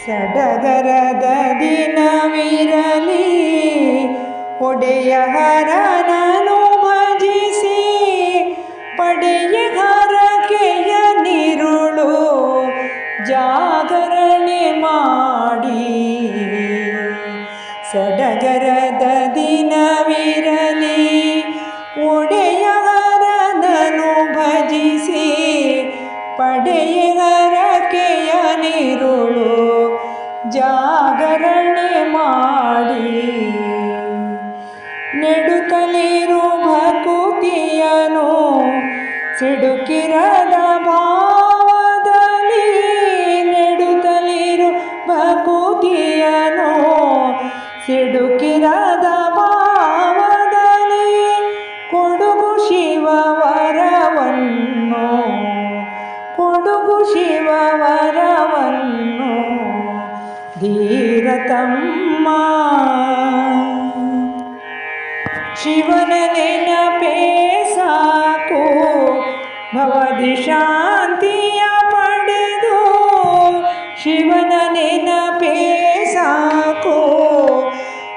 ಸಡಗರದ ದಿನವಿರಲಿ ಒಡೆಯ ಹರನನು ಭಜಿಸಿ ಪಡೆಯ ಹರಕೆಯ ನಿರುಳು ಜಾಗರಣೆ ಮಾಡಿ. ಸಡಗರದ ದಿನವಿರಲಿ ಒಡೆಯ ಹರನನು ಭಜಿಸಿ ಪಡೆಯ ಹರಕೆಯ ನಿರುಳು ಜಾಗರಣೆ ಮಾಡಿ. ನೆಡುತ್ತಲಿರು ಭಕುತಿಯನು ಸಿಡುಕಿರದ ಭಾವದಲ್ಲಿ, ನೆಡುತ್ತಲಿರು ಭಕುತಿಯನು ಸಿಡುಕಿರದ ಭಾವದಲ್ಲಿ ಕೊಡುಗು ಶಿವ ವರವನ್ನು, ಕೊಡುಗು ಶಿವ ವರವನ್ನು ಧೀರತಮ್ಮ. ಶಿವನ ನೆನಪೇ ಸಾಕು ಭವದಿ ಶಾಂತಿಯ ಪಡೆದು, ಶಿವನ ನೆನಪೇ ಸಾಕು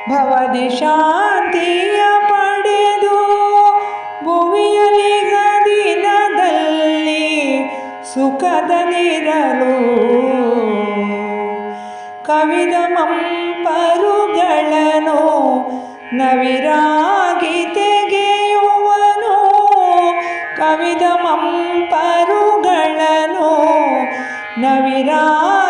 ಭವದಿ ಶಾಂತಿಯ ಪಡೆದು ಭುವಿಯಲ್ಲಿ ಗದಿನದಲ್ಲಿ ಸುಖದಲ್ಲಿರಲು. ಕವಿದ ಮಂಪರುಗಳನ್ನು ನವಿರಾಗಿ ತೆಗೆಯುವನು, ಕವಿದ ಮಂಪರುಗಳನ್ನು ನವಿರಾಗಿ